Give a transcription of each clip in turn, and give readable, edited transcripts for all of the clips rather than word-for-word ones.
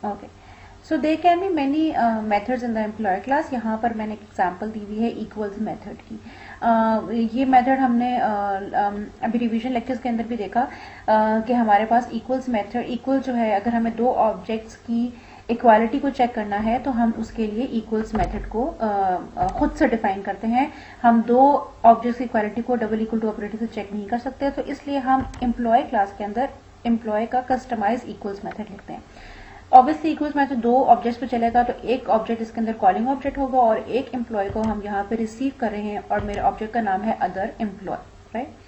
Okay, so there can be many methods in the employee class. यहाँ पर मैंने एक एग्जांपल दी हुई है इक्वल्स मेथड की। ये मेथड हमने अभी रिवीजन लेक्चर्स के अंदर भी देखा कि हमारे पास इक्वल्स मेथड, इक्वल जो है, अगर हमें दो ऑब्जेक्ट्स की इक्वालिटी को चेक करना है तो हम उसके लिए इक्वल्स मेथड को खुद से डिफाइन करते हैं। हम दो ऑब्जेक्ट्स की इक्वालिटी को डबल इक्वल टू ऑपरेटर से चेक नहीं कर सकते, तो इसलिए हम एम्प्लॉय क्लास के अंदर एम्प्लॉय का कस्टमाइज इक्वल्स मेथड लिखते हैं। ऑब्वियसली इक्वल्स मेथड दो ऑब्जेक्ट्स पे चलेगा, तो एक ऑब्जेक्ट इसके अंदर कॉलिंग ऑब्जेक्ट होगा और एक एम्प्लॉय को हम यहाँ पे रिसीव कर रहे हैं और मेरे ऑब्जेक्ट का नाम है अदर एम्प्लॉय, राइट।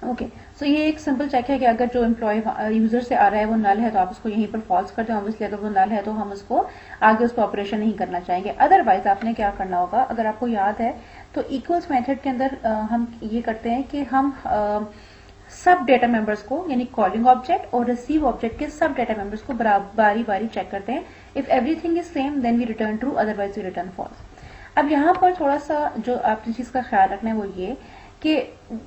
ओके, सो ये एक सिंपल चेक है कि अगर जो एम्प्लॉय यूजर से आ रहा है वो नल है तो आप उसको यहीं पर फॉल्स कर दें। ऑब्वियसली अगर वो नल है तो हम उसको आगे उस पर ऑपरेशन नहीं करना चाहेंगे। अदरवाइज आपने क्या करना होगा, अगर आपको याद है तो इक्वल्स मेथड के अंदर हम ये करते हैं कि हम सब डेटा मेंबर्स को, यानी कॉलिंग ऑब्जेक्ट और रिसीव ऑब्जेक्ट के सब डेटा मेंबर्स को बारी बारी चेक करते हैं। If everything is same then we return true, otherwise we return false. अब यहाँ पर थोड़ा सा जो आपने चीज का ख्याल रखना है वो ये कि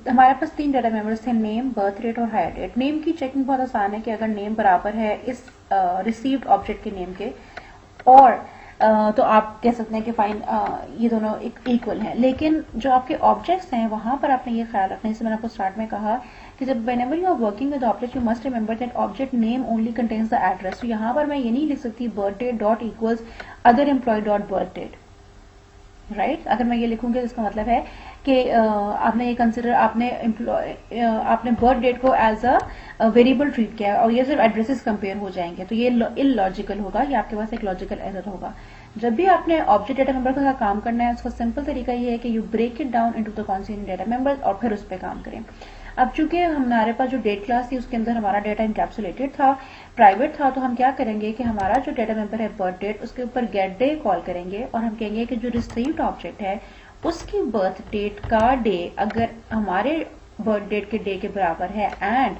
हमारे पास तीन डाटा मेंबर्स थे, नेम, बर्थ डेट और हायर डेट। नेम की चेकिंग बहुत आसान है कि अगर नेम बराबर है इस रिसीव्ड ऑब्जेक्ट के नेम के, और तो आप कह सकते हैं कि फाइन ये दोनों इक्वल हैं। लेकिन जो आपके ऑब्जेक्ट्स हैं वहां पर आपने ये ख्याल रखना है, जैसे मैंने आपको स्टार्ट में कहा कि जब whenever you are working with object you must remember that object name only contains the address। तो यहाँ पर मैं ये नहीं लिख सकती birthday dot equals other employee dot birth date, right. अगर मैं ये लिखूंगी तो इसका मतलब है कि आपने ये कंसिडर, आपने बर्थ डेट को एज अ वेरिएबल ट्रीट किया और ये सिर्फ एड्रेसेस कंपेयर हो जाएंगे, तो ये इलॉजिकल होगा, ये आपके पास एक लॉजिकल एरर होगा। जब भी आपने ऑब्जेक्ट डेटा मेंबर के साथ काम करना है उसका सिंपल तरीका ये है कि you break it down into the constituent data members और फिर उस पर काम करें। अब चूंकि हमारे पास जो डेट क्लास थी उसके अंदर हमारा डेटा इनकैप्सुलेटेड था, प्राइवेट था, तो हम क्या करेंगे कि हमारा जो डेटा मेंबर है बर्थ डेट, उसके ऊपर गेट डे कॉल करेंगे और हम कहेंगे कि जो रिसीव्ड ऑब्जेक्ट है उसकी बर्थ डेट का डे अगर हमारे बर्थ डेट के डे के बराबर है एंड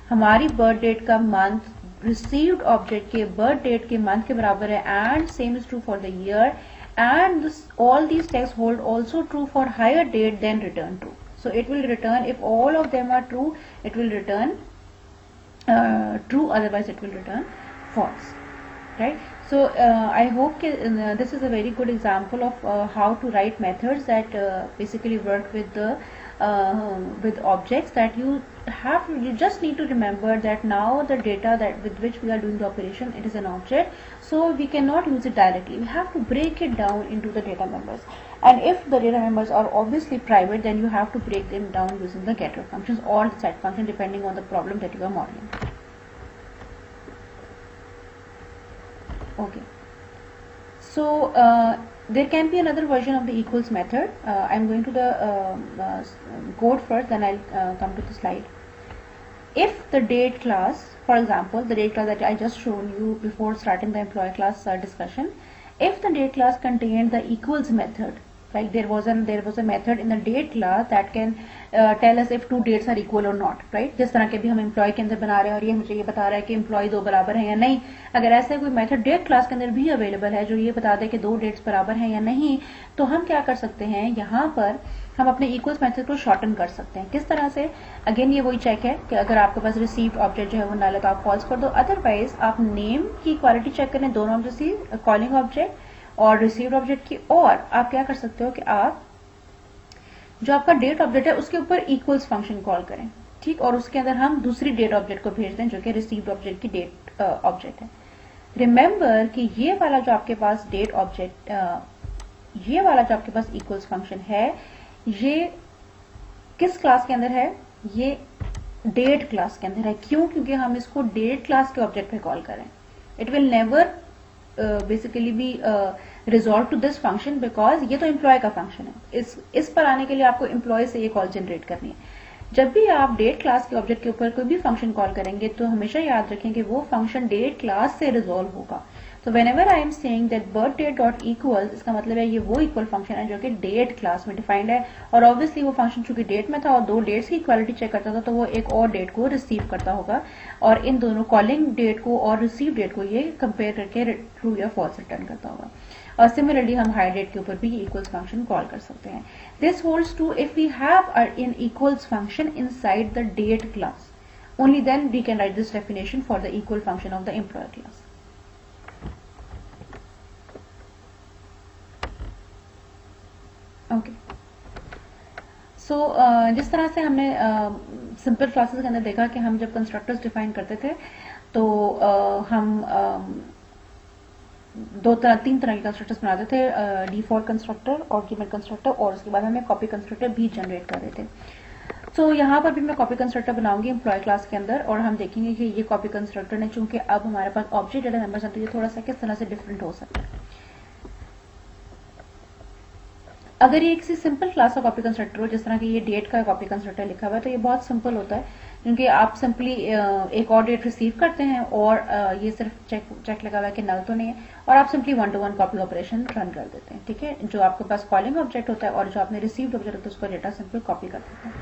हमारी बर्थ डेट का मंथ रिसीव्ड ऑब्जेक्ट के बर्थ डेट के मंथ के बराबर है and same is true for the year and all these tests hold also true for hire date, then return true. So it will return, if all of them are true, it will return true, otherwise it will return false, right? So I hope this is a very good example of how to write methods that basically work with objects that you just need to remember that now the data that with which we are doing the operation, it is an object, so we cannot use it directly. We have to break it down into the data members, and if the data members are obviously private, then you have to break them down using the getter functions or the set function depending on the problem that you are modeling. Okay, so there can be another version of the equals method. I'm going to the code first, then I'll come to the slide. If the date class, for example, the date class that I just shown you before starting the employee class discussion, if the date class contained the equals method, like there was a method in the date class that can tell us if two dates are equal or not, right? जिस तरह के भी हम employ के अंदर बना रहे हैं और ये मुझे ये बता रहा है कि एम्प्लॉय दो बराबर है या नहीं, अगर ऐसा कोई मेथड डेट क्लास के अंदर भी अवेलेबल है जो ये बता दे कि दो डेट्स बराबर हैं या नहीं, तो हम क्या कर सकते हैं, यहाँ पर हम अपने इक्वल्स मेथड को शॉर्टन कर सकते हैं। किस तरह से? अगेन ये वही चेक है कि अगर आपके पास रिसीव्ड ऑब्जेक्ट जो है वो नल है तो आप फॉल्स कर दो, अदरवाइज आप नेम की क्वालिटी चेक करें, दोनों ऑब्जेक्ट की, कॉलिंग ऑब्जेक्ट और रिसीव्ड ऑब्जेक्ट की, और आप क्या कर सकते हो कि आप जो आपका डेट ऑब्जेक्ट है उसके ऊपर इक्वल्स फंक्शन कॉल करें, ठीक, और उसके अंदर हम दूसरी डेट ऑब्जेक्ट को भेज दें जो कि रिसीव्ड ऑब्जेक्ट की डेट ऑब्जेक्ट है। रिमेंबर कि ये वाला जो आपके पास डेट ऑब्जेक्ट, ये वाला जो आपके पास इक्वल्स फंक्शन है, ये किस क्लास के अंदर है? ये डेट क्लास के अंदर है। क्यों? क्योंकि हम इसको डेट क्लास के ऑब्जेक्ट पे कॉल करें। It will never basically be resolve to this function because ये तो एम्प्लॉय का फंक्शन है। इस पर आने के लिए आपको एम्प्लॉय से ये कॉल जनरेट करनी है। जब भी आप डेट क्लास के ऑब्जेक्ट के ऊपर कोई भी फंक्शन कॉल करेंगे तो हमेशा याद रखें कि वो फंक्शन डेट क्लास से रिजॉल्व होगा। तो whenever I am saying that birth date dot equals, इसका मतलब है ये वो इक्वल फंक्शन है जो कि डेट क्लास में डिफाइंड है, और ऑब्वियसली वो फंक्शन चूंकि डेट में था और दो डेट्स की इक्वालिटी चेक करता था तो वो एक और डेट को रिसीव करता होगा, और इन दोनों कॉलिंग डेट को और रिसीव डेट को ये कंपेयर करके ट्रू या फॉल्स रिटर्न करता होगा। और सिमिलरली हम हायर डेट के ऊपर भी इक्वल्स फंक्शन कॉल कर सकते हैं। This holds true if we have an equals function inside the date class. Only then we can write this definition for the equal function of the employee class. जिस तरह से हमने simple classes के अंदर देखा कि हम जब कंस्ट्रक्टर्स डिफाइन करते थे तो हम तीन तरह के कंस्ट्रक्टर्स बनाते थे, डिफॉल्ट कंस्ट्रक्टर, आर्गुमेंट कंस्ट्रक्टर, और उसके बाद हमें कॉपी कंस्ट्रक्टर भी जनरेट कर रहे थे। तो यहाँ पर भी मैं कॉपी कंस्ट्रक्टर बनाऊंगी एम्प्लॉय क्लास के अंदर, और हम देखेंगे कि ये कॉपी कंस्ट्रक्टर ने, चूंकि अब हमारे पास ऑब्जेक्ट डेटा मेंबर्स हैं, तो ये थोड़ा सा किस तरह से डिफरेंट हो सकता है। अगर ये किसी सिंपल क्लास का कॉपी कंस्ट्रक्टर हो, जिस तरह की ये डेट का कॉपी कंस्ट्रक्टर लिखा हुआ है, तो ये बहुत सिंपल होता है, क्योंकि आप सिंपली एक और डेट रिसीव करते हैं और ये सिर्फ चेक लगा हुआ है कि नल तो नहीं है, और आप simply 1 to 1 copy operation run कर देते हैं। ठीक है, जो आपके पास कॉलिंग ऑब्जेक्ट होता है और जो आपने रिसीव्ड ऑब्जेक्ट होता है उसका डेटा सिंपल कॉपी कर देते हैं।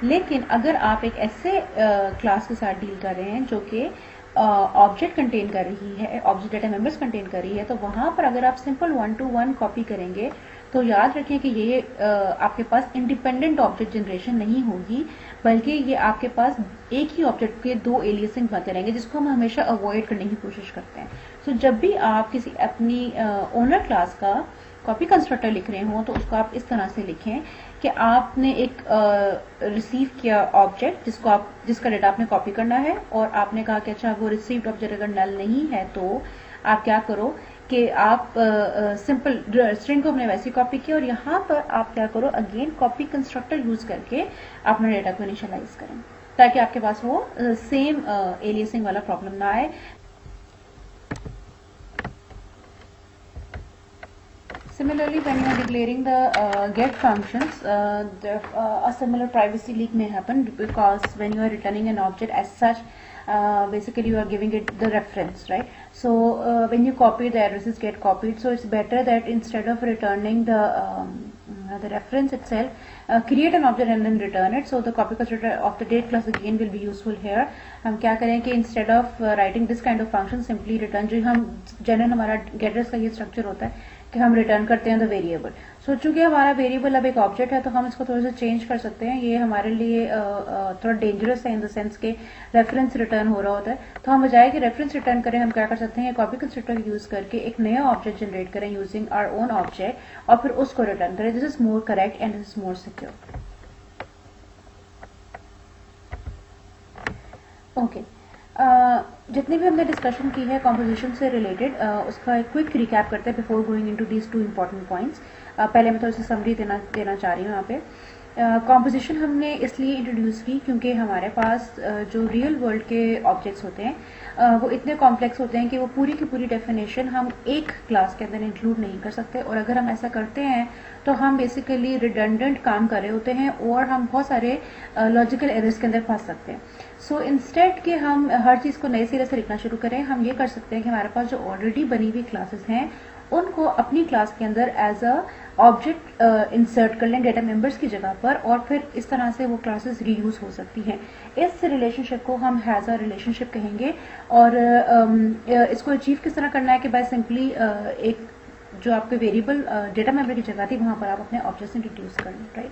लेकिन अगर आप एक ऐसे क्लास के साथ डील कर रहे हैं जो कि ऑब्जेक्ट कंटेन कर रही है, ऑब्जेक्ट डेटा मेंबर्स कंटेन कर रही है, तो वहां पर अगर आप सिंपल 1 to 1 कॉपी करेंगे तो याद रखिए कि ये आपके पास इंडिपेंडेंट ऑब्जेक्ट जनरेशन नहीं होगी, बल्कि ये आपके पास एक ही ऑब्जेक्ट के दो एलियासिंग बनते रहेंगे, जिसको हम हमेशा अवॉइड करने की कोशिश करते हैं। सो जब भी आप किसी अपनी ओनर क्लास का कॉपी कंस्ट्रक्टर लिख रहे हो तो उसको आप इस तरह से लिखें कि आपने एक रिसीव किया ऑब्जेक्ट जिसका डेटा आपने कॉपी करना है, और आपने कहा कि अच्छा वो रिसीव्ड ऑब्जेक्ट अगर नल नहीं है तो आप क्या करो कि आप सिंपल स्ट्रिंग को हमने वैसे कॉपी किया, और यहाँ पर आप क्या करो, अगेन कॉपी कंस्ट्रक्टर यूज करके अपने डेटा को इनिशियलाइज करें, ताकि आपके पास वो सेम एलियासिंग वाला प्रॉब्लम ना आए। Similarly, when you are declaring the get functions, a similar privacy leak may happen, because when you are returning an object as such, basically you are giving it the reference, right? So when you copy, the addresses get copied, so it's better that instead of returning the reference itself, create an object and then return it. So the copy constructor of the date class again will be useful here. हम क्या करें कि instead of writing this kind of function, simply return, जो हम general हमारा getters का ये structure होता है कि हम रिटर्न करते हैं द वेरिएबल। सो चूंकि हमारा वेरिएबल अब एक ऑब्जेक्ट है तो हम इसको थोड़ा सा चेंज कर सकते हैं। ये हमारे लिए थोड़ा डेंजरस है इन द सेंस के रेफरेंस रिटर्न हो रहा होता है, तो हम बजाय कि रेफरेंस रिटर्न करें हम क्या कर सकते हैं, कॉपी कंस्ट्रक्टर यूज करके एक नया ऑब्जेक्ट जनरेट करें यूजिंग आवर ओन ऑब्जेक्ट, और फिर उसको रिटर्न करें। This is more correct and this is more secure. Okay, जितनी भी हमने डिस्कशन की है कॉम्पोजिशन से रिलेटेड, उसका एक क्विक रिकैप करते हैं before going into these two important points. पहले मैं थोड़ी सी समरी देना चाह रही हूँ यहाँ पे। कॉम्पोजिशन हमने इसलिए इंट्रोड्यूस की क्योंकि हमारे पास जो रियल वर्ल्ड के ऑब्जेक्ट्स होते हैं वो इतने कॉम्प्लेक्स होते हैं कि वो पूरी की पूरी डेफिनेशन हम एक क्लास के अंदर इंक्लूड नहीं कर सकते, और अगर हम ऐसा करते हैं तो हम बेसिकली रिडंडेंट काम कर रहे होते हैं और हम बहुत सारे लॉजिकल एरर्स के अंदर फंस सकते हैं। सो इंस्टेड कि हम हर चीज़ को नए सिरे से लिखना शुरू करें, हम ये कर सकते हैं कि हमारे पास जो ऑलरेडी बनी हुई क्लासेस हैं उनको अपनी क्लास के अंदर एज अ ऑब्जेक्ट इंसर्ट कर लें डेटा मेंबर्स की जगह पर, और फिर इस तरह से वो क्लासेस रीयूज हो सकती हैं। इस रिलेशनशिप को हम हैज अ रिलेशनशिप कहेंगे, और इसको अचीव किस तरह करना है कि बाय सिंपली एक जो आपके वेरिएबल डेटा मेंबर की जगह थी वहां पर आप अपने ऑब्जेक्ट्स इंट्रोड्यूस कर लें, राइट।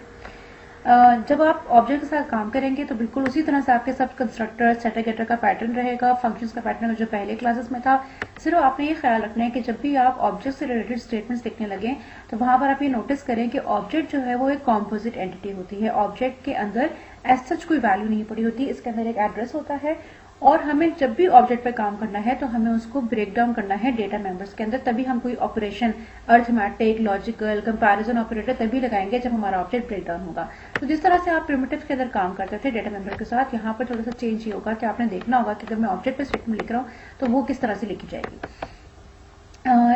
जब आप ऑब्जेक्ट के साथ काम करेंगे तो बिल्कुल उसी तरह से आपके सब कंस्ट्रक्टर सेटर गेटर का पैटर्न रहेगा, फंक्शंस का पैटर्न जो पहले क्लासेस में था। सिर्फ आपने ये ख्याल रखना है कि जब भी आप ऑब्जेक्ट से रिलेटेड स्टेटमेंट्स लिखने लगे तो वहां पर आप ये नोटिस करें कि ऑब्जेक्ट जो है वो एक कॉम्पोजिट एंटिटी होती है। ऑब्जेक्ट के अंदर एज सच कोई वैल्यू नहीं पड़ी होती, इसके अंदर एक एड्रेस होता है, और हमें जब भी ऑब्जेक्ट पे काम करना है तो हमें उसको ब्रेक डाउन करना है डेटा मेंबर्स के अंदर, तभी हम कोई operation arithmetic logical comparison operator तभी लगाएंगे जब हमारा ऑब्जेक्ट ब्रेक डाउन होगा। तो जिस तरह से आप प्रिमिटिव के अंदर काम करते थे डेटा मेंबर के साथ, यहाँ पर थोड़ा सा चेंज ही होगा कि आपने देखना होगा कि जब मैं ऑब्जेक्ट पे स्टेटमेंट लिख रहा हूँ तो वो किस तरह से लिखी जाएगी।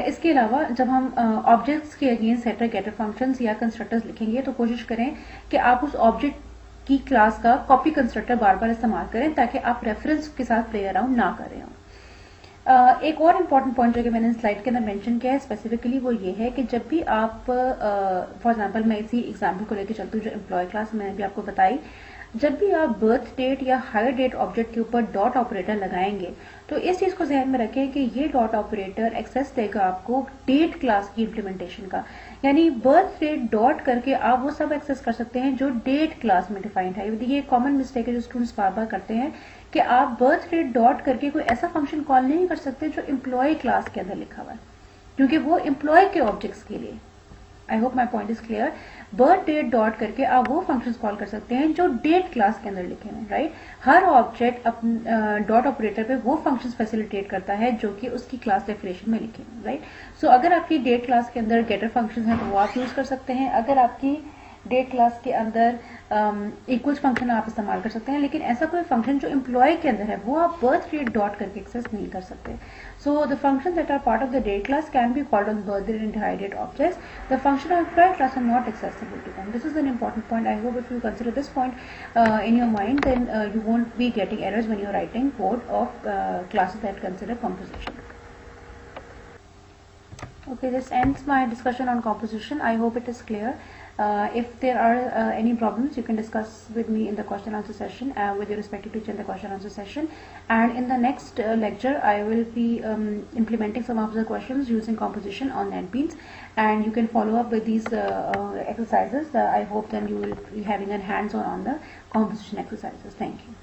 इसके अलावा जब हम ऑब्जेक्ट्स के अगेंस्ट सेटर गेटर फंक्शंस या कंस्ट्रक्टर्स लिखेंगे तो कोशिश करें कि आप उस ऑब्जेक्ट की क्लास का कॉपी कंस्ट्रक्टर बार बार इस्तेमाल करें ताकि आप रेफरेंस के साथ प्ले अराउंड ना करें। एक और इम्पॉर्टेंट पॉइंट जो कि मैंने स्लाइड के अंदर मेंशन किया है स्पेसिफिकली वो ये है कि जब भी आप फॉर एग्जांपल मैं इसी एग्जांपल को लेकर चलती हूँ जो एम्प्लॉय क्लास मैंने भी आपको बताई, जब भी आप बर्थ डेट या हायर डेट ऑब्जेक्ट के ऊपर डॉट ऑपरेटर लगाएंगे तो इस चीज को ध्यान में रखें कि ये डॉट ऑपरेटर एक्सेस देगा आपको डेट क्लास की इम्प्लीमेंटेशन का, यानी बर्थ डेट डॉट करके आप वो सब एक्सेस कर सकते हैं जो डेट क्लास में डिफाइंड है। ये कॉमन मिस्टेक है जो स्टूडेंट्स बार बार करते हैं कि आप बर्थ डेट डॉट करके कोई ऐसा फंक्शन कॉल नहीं कर सकते जो एम्प्लॉय क्लास के अंदर लिखा हुआ है, क्योंकि वो एम्प्लॉय के ऑब्जेक्ट्स के लिए। I hope my point is clear. Birth date dot करके आप वो फंक्शंस कॉल कर सकते हैं जो डेट क्लास के अंदर लिखे हैं, राइट। हर ऑब्जेक्ट डॉट ऑपरेटर पे वो फंक्शंस फैसिलिटेट करता है जो कि उसकी क्लास डेफिनेशन में लिखे हैं, राइट। सो अगर आपकी डेट क्लास के अंदर गेटर फंक्शंस हैं तो वो आप यूज कर सकते हैं। अगर आपकी डेट क्लास के अंदर इक्वल्स फंक्शन आप इस्तेमाल कर सकते हैं, लेकिन ऐसा कोई फंक्शन जो एम्प्लॉय के अंदर है वो आप बर्थ डेट डॉट करके एक्सेस नहीं कर सकते। So the function that are part of the date class can be called on birth date and hire date objects. The function of employee class are not accessible to them. This is an important point. I hope if you consider this point in your mind, then you won't be getting errors when you're writing code of classes that consider composition. Okay, this ends my discussion on composition. I hope it is clear. If there are any problems, you can discuss with me in the question answer session with your respective teacher in the question answer session. And in the next lecture, I will be implementing some of the questions using composition on NetBeans, and you can follow up with these exercises. I hope then you will be having a hands-on on the composition exercises. Thank you.